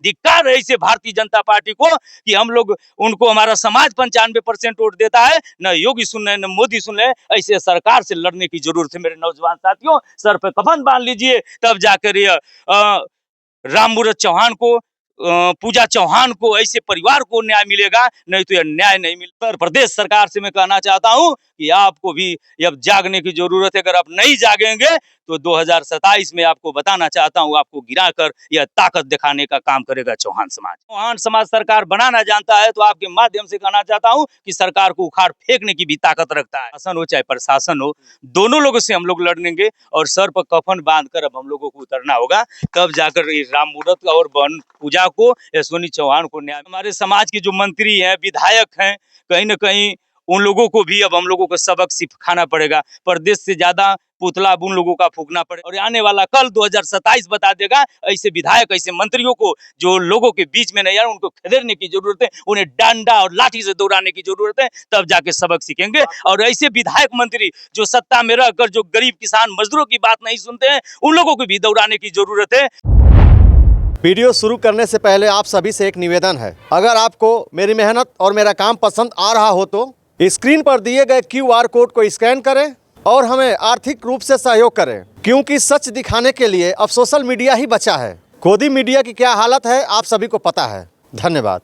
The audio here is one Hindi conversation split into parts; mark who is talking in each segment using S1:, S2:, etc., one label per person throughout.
S1: धिक्कार है इसे भारतीय जनता पार्टी को कि हम लोग उनको, हमारा समाज 95% वोट देता है, न योगी सुन रहे न मोदी सुन रहे। ऐसे सरकार से लड़ने की जरूरत है मेरे नौजवान साथियों। सर पे कफन बांध लीजिए, तब जाकर ये राममूरत चौहान को, पूजा चौहान को, ऐसे परिवार को न्याय मिलेगा, नहीं तो यह न्याय नहीं मिलता। उत्तर प्रदेश सरकार से मैं कहना चाहता हूं कि आपको भी अब जागने की जरूरत है। अगर आप नहीं जागेंगे तो 2027 में आपको बताना चाहता हूं, आपको गिराकर यह ताकत दिखाने का काम करेगा चौहान समाज। चौहान समाज सरकार बनाना जानता है, तो आपके माध्यम से कहना चाहता हूं कि सरकार को उखाड़ फेंकने की भी ताकत रखता है। शासन हो चाहे प्रशासन हो, दोनों लोगों से हम लोग लड़ेंगे और सर पर कफन बांधकर अब हम लोगों को उतरना होगा, तब जाकर राम मूरत और बहन पूजा को, यशवनी चौहान को न्याय। हमारे समाज के जो मंत्री हैं, विधायक हैं, कहीं न कहीं उन लोगों को भी अब हम लोगों को सबक सिखाना पड़ेगा। प्रदेश से ज्यादा पुतला अब उन लोगों का फूकना पड़ेगा और आने वाला कल 2027 बता देगा। ऐसे विधायक, ऐसे मंत्रियों को जो लोगों के बीच में नहीं आ रहे, उनको खदेड़ने की जरूरत है, उन्हें डंडा और लाठी से दौड़ाने की जरूरत है, तब जाके सबक सीखेंगे। और ऐसे विधायक मंत्री जो सत्ता में रहकर जो गरीब किसान मजदूरों की बात नहीं सुनते हैं, उन लोगों को भी दौड़ाने की जरूरत है।
S2: वीडियो शुरू करने से पहले आप सभी से एक निवेदन है, अगर आपको मेरी मेहनत और मेरा काम पसंद आ रहा हो तो स्क्रीन पर दिए गए QR कोड को स्कैन करें और हमें आर्थिक रूप से सहयोग करें, क्योंकि सच दिखाने के लिए अब सोशल मीडिया ही बचा है। गोदी मीडिया की क्या हालत है आप सभी को पता है। धन्यवाद।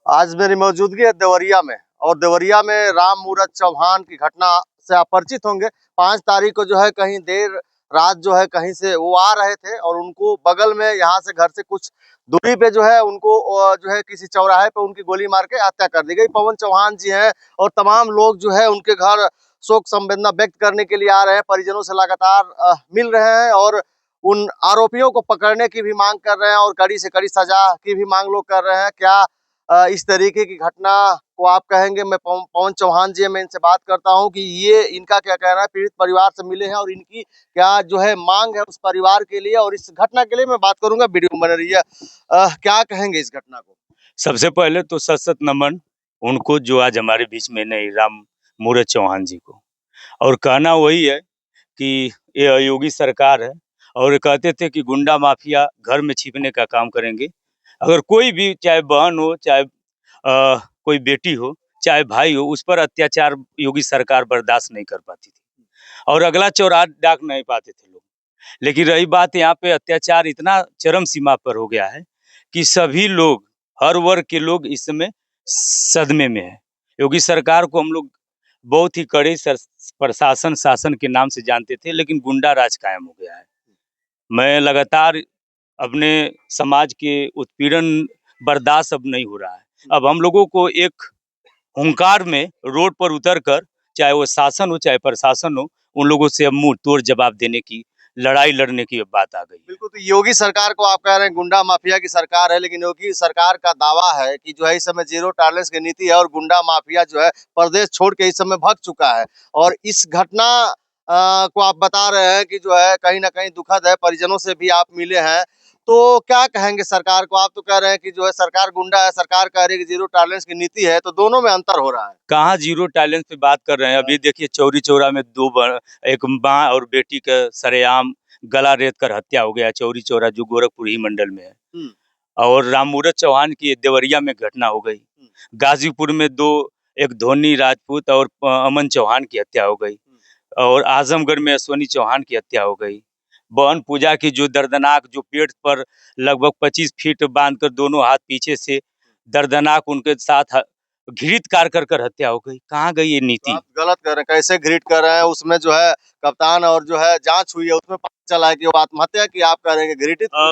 S3: आज मेरी मौजूदगी है देवरिया में, और देवरिया में राम मूरत चौहान की घटना से आप परिचित होंगे। 5 तारीख को जो है कहीं देर रात जो है कहीं से वो आ रहे थे और उनको बगल में, यहाँ से घर से कुछ दूरी पे जो है उनको जो है किसी चौराहे पे उनकी गोली मार के हत्या कर दी गई। पवन चौहान जी हैं और तमाम लोग जो है उनके घर शोक संवेदना व्यक्त करने के लिए आ रहे हैं, परिजनों से लगातार मिल रहे हैं और उन आरोपियों को पकड़ने की भी मांग कर रहे हैं और कड़ी से कड़ी सजा की भी मांग लोग कर रहे हैं। क्या इस तरीके की घटना को आप कहेंगे? मैं पवन चौहान जी, मैं इनसे बात करता हूं कि ये इनका क्या कहना है। पीड़ित परिवार से मिले हैं और इनकी क्या जो है मांग है उस परिवार के लिए और इस घटना के लिए मैं बात करूंगा। वीडियो बन रही है, क्या कहेंगे इस घटना को?
S1: सबसे पहले तो सत नमन उनको जो आज हमारे बीच में नहीं, राम मूरत चौहान जी को। और कहना वही है कि ये अयोगी सरकार है और कहते थे कि गुंडा माफिया घर में छिपने का काम करेंगे। अगर कोई भी, चाहे बहन हो, चाहे कोई बेटी हो, चाहे भाई हो, उस पर अत्याचार योगी सरकार बर्दाश्त नहीं कर पाती थी और अगला चौराहा डाक नहीं पाते थे लोग। लेकिन रही बात, यहाँ पे अत्याचार इतना चरम सीमा पर हो गया है कि सभी लोग, हर वर्ग के लोग इस समय सदमे में है। योगी सरकार को हम लोग बहुत ही कड़े प्रशासन, शासन के नाम से जानते थे, लेकिन गुंडा राज कायम हो गया है। मैं लगातार अपने समाज के उत्पीड़न बर्दाश्त अब नहीं हो रहा है। अब हम लोगों को एक हुंकार में रोड पर उतरकर, चाहे वो शासन हो चाहे प्रशासन हो, उन लोगों से अब मुंह तोड़ जवाब देने की, लड़ाई लड़ने की बात आ गई।
S3: बिल्कुल, तो योगी सरकार को आप कह रहे हैं गुंडा माफिया की सरकार है, लेकिन योगी सरकार का दावा है कि जो है इस समय जीरो टॉलरेंस की नीति है और गुंडा माफिया जो है प्रदेश छोड़ के इस समय भाग चुका है। और इस घटना को आप बता रहे हैं कि जो है कहीं ना कहीं दुखद है, परिजनों से भी आप मिले हैं, तो क्या कहेंगे सरकार को? आप तो कह रहे हैं कि जो है सरकार गुंडा है, सरकार कह रही है कि जीरो टॉलरेंस की नीति है, तो दोनों में अंतर हो रहा है।
S1: कहाँ जीरो टॉलरेंस पे बात कर रहे हैं? अभी देखिए चौरी चौरा में एक माँ और बेटी का सरेआम गला रेत कर हत्या हो गया, चौरी चौरा जो गोरखपुर ही मंडल में है। और राम मूरत चौहान की देवरिया में घटना हो गई। गाजीपुर में एक धोनी राजपूत और अमन चौहान की हत्या हो गई और आजमगढ़ में यशवनी चौहान की हत्या हो गई। बहन पूजा की जो दर्दनाक, जो पेट पर लगभग 25 फीट बांधकर दोनों हाथ पीछे से दर्दनाक उनके साथ घृत कार कर हत्या हो गई। कहाँ गई ये नीति?
S3: तो आप गलत कर रहे हैं, कैसे घृत कर रहे हैं? उसमें जो है कप्तान और जो है जांच हुई है, उसमें पता चला है कि वो आत्महत्या की। आप कह रहे हैं कि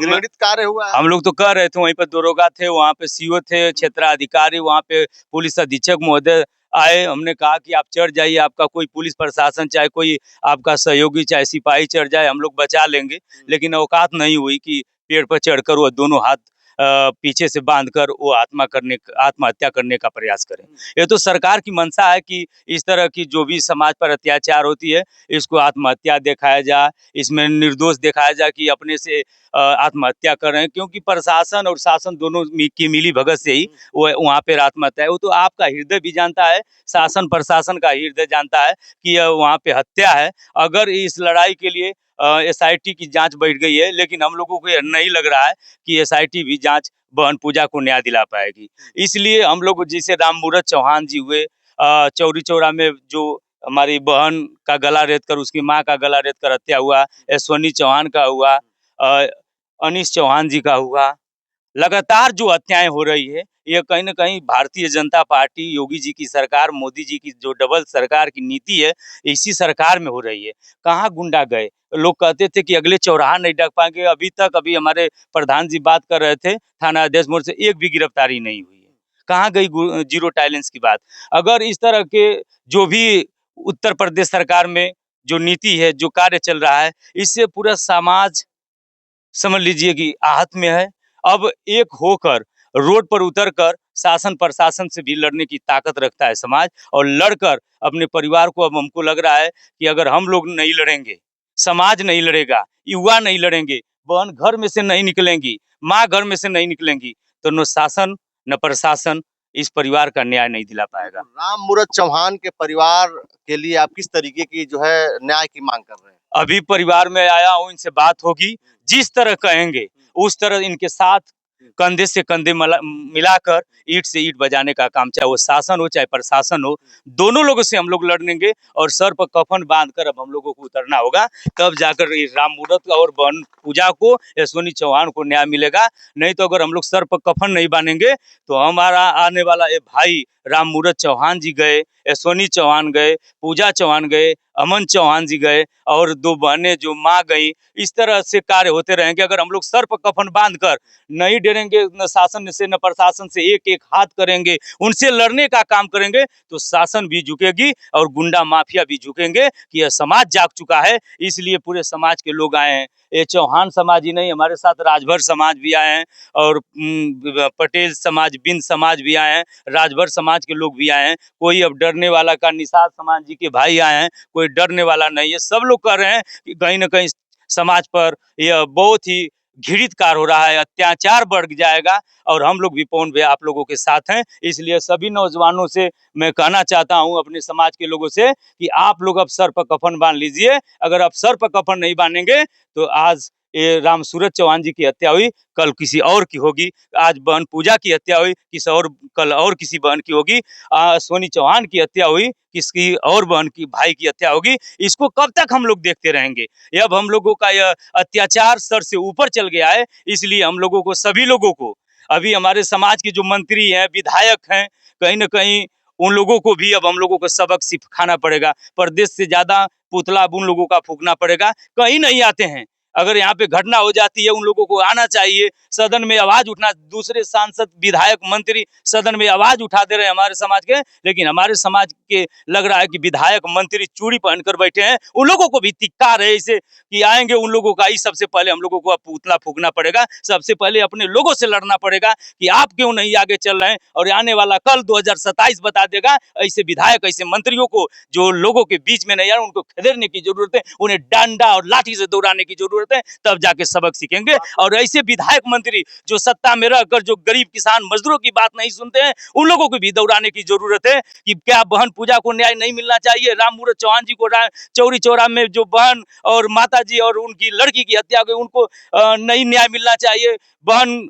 S3: घृणित कार्य हुआ है।
S1: हम लोग तो कह रहे थे, वहीं पर दरोगा थे, वहाँ पे CO थे, क्षेत्राधिकारी, वहाँ पे पुलिस अधीक्षक महोदय आए। हमने कहा कि आप चढ़ जाइए, आपका कोई पुलिस प्रशासन, चाहे कोई आपका सहयोगी, चाहे सिपाही चढ़ जाए, हम लोग बचा लेंगे। लेकिन औकात नहीं हुई कि पेड़ पर चढ़कर वो दोनों हाथ पीछे से बांधकर वो आत्महत्या करने का प्रयास करें। ये तो सरकार की मंशा है कि इस तरह की जो भी समाज पर अत्याचार होती है, इसको आत्महत्या दिखाया जाए, इसमें निर्दोष दिखाया जाए कि अपने से आत्महत्या कर रहे हैं, क्योंकि प्रशासन और शासन दोनों की मिली भगत से ही वो वहाँ पे आत्महत्या है। वो तो आपका हृदय भी जानता है, शासन प्रशासन का हृदय जानता है कि वहाँ पे हत्या है। अगर इस लड़ाई के लिए SIT की जांच बैठ गई है, लेकिन हम लोगों को नहीं लग रहा है कि SIT भी जांच बहन पूजा को न्याय दिला पाएगी। इसलिए हम लोग जैसे राममूरत चौहान जी हुए, चौरी चौरा में जो हमारी बहन का गला रेत कर उसकी माँ का गला रेत कर हत्या हुआ, यशवनी चौहान का हुआ, अनीश चौहान जी का हुआ, लगातार जो हत्याएं हो रही है ये कहीं न कहीं भारतीय जनता पार्टी, योगी जी की सरकार, मोदी जी की जो डबल सरकार की नीति है, इसी सरकार में हो रही है। कहाँ गुंडा गए? लोग कहते थे कि अगले चौराहा नहीं ढक पाएंगे, अभी हमारे प्रधान जी बात कर रहे थे, थाना अध्यक्ष मोड़ से एक भी गिरफ्तारी नहीं हुई है। कहाँ गई जीरो टॉलरेंस की बात? अगर इस तरह के जो भी उत्तर प्रदेश सरकार में जो नीति है, जो कार्य चल रहा है, इससे पूरा समाज समझ लीजिए कि आहत में है। अब एक होकर रोड पर उतरकर शासन प्रशासन से भी लड़ने की ताकत रखता है समाज, और लड़कर अपने परिवार को, अब हमको लग रहा है कि अगर हम लोग नहीं लड़ेंगे, समाज नहीं लड़ेगा, युवा नहीं लड़ेंगे, बहन घर में से नहीं निकलेंगी, माँ घर में से नहीं निकलेंगी, तो न शासन न प्रशासन इस परिवार का न्याय नहीं दिला पाएगा।
S3: राममूरत चौहान के परिवार के लिए आप किस तरीके की जो है न्याय की मांग कर रहे हैं?
S1: अभी परिवार में आया हूँ, इनसे बात होगी, जिस तरह कहेंगे उस तरह इनके साथ कंधे से कंधे मिलाकर ईंट से ईंट बजाने का काम, चाहे वो शासन हो चाहे प्रशासन हो, दोनों लोगों से हम लोग लड़ेंगे। और सर पर कफन बांधकर अब हम लोगों को उतरना होगा, तब जाकर राममूरत और बहन पूजा को, यशवनी चौहान को न्याय मिलेगा। नहीं तो अगर हम लोग सर पर कफन नहीं बांधेंगे तो हमारा आने वाला ये भाई राममूरत चौहान जी गए, यशवनी चौहान गए, पूजा चौहान गए, अमन चौहान जी गए, और दो बहनें जो माँ गई, इस तरह से कार्य होते रहेंगे। अगर हम लोग सर पर कफन बांधकर नहीं डरेंगे, न शासन से न प्रशासन से, एक एक हाथ करेंगे, उनसे लड़ने का काम करेंगे, तो शासन भी झुकेगी और गुंडा माफिया भी झुकेंगे कि यह समाज जाग चुका है। इसलिए पूरे समाज के लोग आए हैं। ये चौहान समाज ही नहीं, हमारे साथ राजभर समाज भी आए हैं, और पटेल समाज, बिंद समाज भी आए हैं, राजभर समाज के लोग भी आए हैं। कोई अब डरने वाला का, निषाद समाज जी के भाई आए हैं, कोई डरने वाला नहीं है। सब लोग कह रहे हैं कि कहीं ना कहीं समाज पर यह बहुत ही घृणित कार्य हो रहा है, अत्याचार बढ़ जाएगा, और हम लोग भी पवन भैया आप लोगों के साथ हैं। इसलिए सभी नौजवानों से मैं कहना चाहता हूं, अपने समाज के लोगों से, कि आप लोग अब सर पर कफन बांध लीजिए। अगर आप सर पर कफन नहीं बांधेंगे तो आज ये रामसूरत चौहान जी की हत्या हुई, कल किसी और की होगी। आज बहन पूजा की हत्या हुई, कल और किसी बहन की होगी। सोनी चौहान की हत्या हुई, किसकी और बहन की, भाई की हत्या होगी। इसको कब तक हम लोग देखते रहेंगे? अब हम लोगों का यह अत्याचार सर से ऊपर चल गया है। इसलिए हम लोगों को, सभी लोगों को, अभी हमारे समाज के जो मंत्री हैं, विधायक हैं, कहीं ना कहीं उन लोगों को भी अब हम लोगों को सबक सिखाना पड़ेगा। प्रदेश से ज्यादा पुतला अब उन लोगों का फूकना पड़ेगा। कहीं नहीं आते हैं। अगर यहाँ पे घटना हो जाती है, उन लोगों को आना चाहिए, सदन में आवाज उठना। दूसरे सांसद, विधायक, मंत्री सदन में आवाज उठा दे रहे हैं हमारे समाज के, लेकिन हमारे समाज के लग रहा है कि विधायक, मंत्री चूड़ी पहनकर बैठे हैं। उन लोगों को भी धिक्कार है इसे कि आएंगे उन लोगों का ही। सबसे पहले हम लोगों को पुतला फूकना पड़ेगा। सबसे पहले अपने लोगों से लड़ना पड़ेगा कि आप क्यों नहीं आगे चल रहे हैं। और आने वाला कल 2027 बता देगा। ऐसे विधायक, ऐसे मंत्रियों को जो लोगों के बीच में नहीं आ रहे, उनको खदेड़ने की जरूरत है, उन्हें डंडा और लाठी से दौड़ाने की जरूरत है, तब जाके सबक सीखेंगे। और ऐसे विधायक, मंत्री जो सत्ता में रहकर जो गरीब किसान मजदूरों की बात नहीं सुनते हैं, उन लोगों को भी दौड़ाने की जरूरत है कि क्या बहन पूजा को न्याय नहीं मिलना चाहिए? राममूरत चौहान जी को चौरी चौरा में जो बहन और माता जी और उनकी लड़की की हत्या हो गई, उनको नहीं न्याय मिलना चाहिए? बहन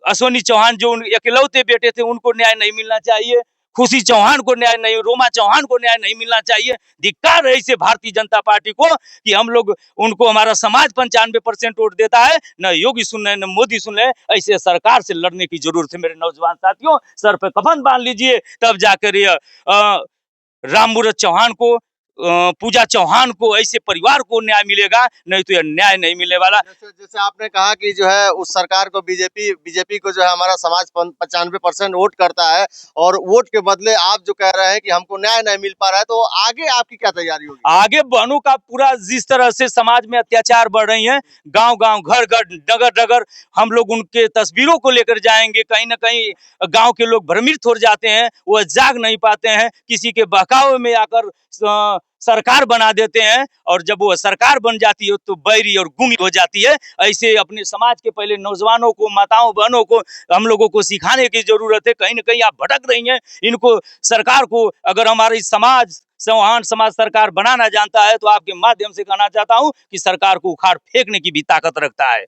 S1: अश्वनी चौहान जो इकलौते बेटे थे, उनको न्याय नहीं मिलना चाहिए? खुशी चौहान को न्याय नहीं, रोमा चौहान को न्याय नहीं मिलना चाहिए? धिक्कार है इसे भारतीय जनता पार्टी को कि हम लोग उनको, हमारा समाज 95% वोट देता है। न योगी सुन रहे, न मोदी सुन रहे। ऐसे सरकार से लड़ने की जरूरत है मेरे नौजवान साथियों। सर पे कफन बांध लीजिए, तब जाकर ये राममूरत चौहान को, पूजा चौहान को, ऐसे परिवार को न्याय मिलेगा। नहीं तो यह न्याय नहीं मिलने वाला।
S3: जैसे आपने कहा कि जो है उस सरकार को, बीजेपी को जो है हमारा समाज 95% वोट करता है, और वोट के बदले आप जो कह रहे हैं कि हमको न्याय नहीं मिल पा रहा है, तो आगे आपकी क्या तैयारी होगी?
S1: आगे बहनों का पूरा, जिस तरह से समाज में अत्याचार बढ़ रही हैं, गांव-गांव, घर-घर, डगर-डगर हम लोग उनके तस्वीरों को लेकर जाएंगे। कहीं ना कहीं गांव के लोग भ्रमित हो जाते हैं, वह जाग नहीं पाते हैं, किसी के बहकावे में आकर सरकार बना देते हैं, और जब वो सरकार बन जाती है तो बैरी और गुंगी हो जाती है। ऐसे अपने समाज के पहले नौजवानों को, माताओं बहनों को हम लोगों को सिखाने की जरूरत है। कहीं ना कहीं आप भटक रही हैं। इनको, सरकार को, अगर हमारी समाज, चौहान समाज सरकार बनाना जानता है, तो आपके माध्यम से कहना चाहता हूं कि सरकार को उखाड़ फेंकने की भी ताकत रखता है।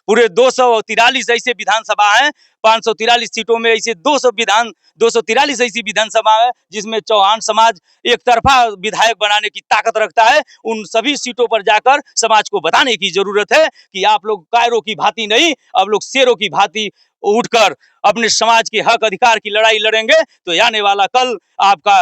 S1: पूरे 243 ऐसे विधानसभा हैं, 543 सीटों में ऐसे 243 ऐसी विधानसभा है जिसमें चौहान समाज एक तरफा विधायक बनाने की ताकत रखता है। उन सभी सीटों पर जाकर समाज को बताने की जरूरत है कि आप लोग कायरों की भांति नहीं, अब लोग शेरों की भांति उठकर अपने समाज के हक अधिकार की लड़ाई लड़ेंगे तो आने वाला कल आपका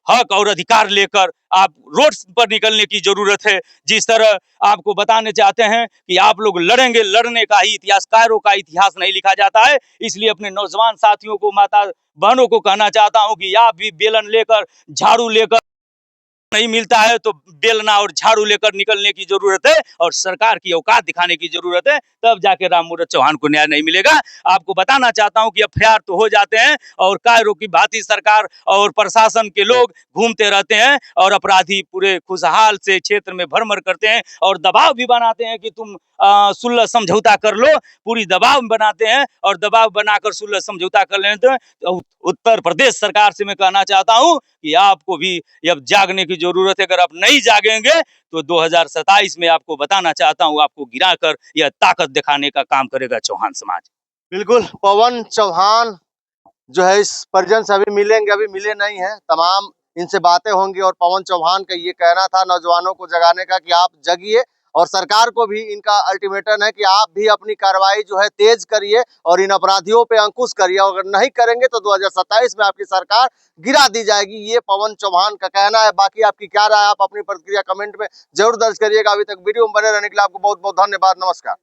S1: हक और अधिकार लेकर आप रोड पर निकलने की जरूरत है। जिस तरह आपको बताने चाहते हैं कि आप लोग लड़ेंगे, लड़ने का ही इतिहास, कायरों का इतिहास नहीं लिखा जाता है। इसलिए अपने नौजवान साथियों को, माता बहनों को कहना चाहता हूं कि आप भी बेलन लेकर, झाड़ू लेकर नहीं मिलता है तो बेलना और झाड़ू लेकर निकलने की जरूरत है और सरकार की औकात दिखाने की जरूरत है, तब जाके राममूरत चौहान को न्याय नहीं मिलेगा। आपको बताना चाहता हूं कि एफआईआर तो हो जाते हैं और कायरों की भांति सरकार और प्रशासन के लोग घूमते रहते हैं और अपराधी पूरे खुशहाल से क्षेत्र में भ्रमण करते हैं और दबाव भी बनाते हैं कि तुम सुलह समझौता कर लो, पूरी दबाव बनाते हैं और दबाव बनाकर सुलह समझौता कर लेते हैं। तो उत्तर प्रदेश सरकार से मैं कहना चाहता हूं कि आपको भी अब जागने की जरूरत है। अगर आप नहीं जागेंगे तो 2027 में आपको बताना चाहता हूं, आपको गिराकर यह ताकत दिखाने का काम करेगा चौहान समाज।
S3: बिल्कुल, पवन चौहान जो है इस परिजन से अभी मिलेंगे, अभी मिले नहीं है, तमाम इनसे बातें होंगी और पवन चौहान का ये कहना था नौजवानों को जगाने का कि आप जगिए और सरकार को भी इनका अल्टीमेटम है कि आप भी अपनी कार्रवाई जो है तेज करिए और इन अपराधियों पे अंकुश करिए। अगर नहीं करेंगे तो 2027 में आपकी सरकार गिरा दी जाएगी, ये पवन चौहान का कहना है। बाकी आपकी क्या राय, आप अपनी प्रतिक्रिया कमेंट में जरूर दर्ज करिएगा। अभी तक वीडियो में बने रहने के लिए आपको बहुत बहुत धन्यवाद। नमस्कार।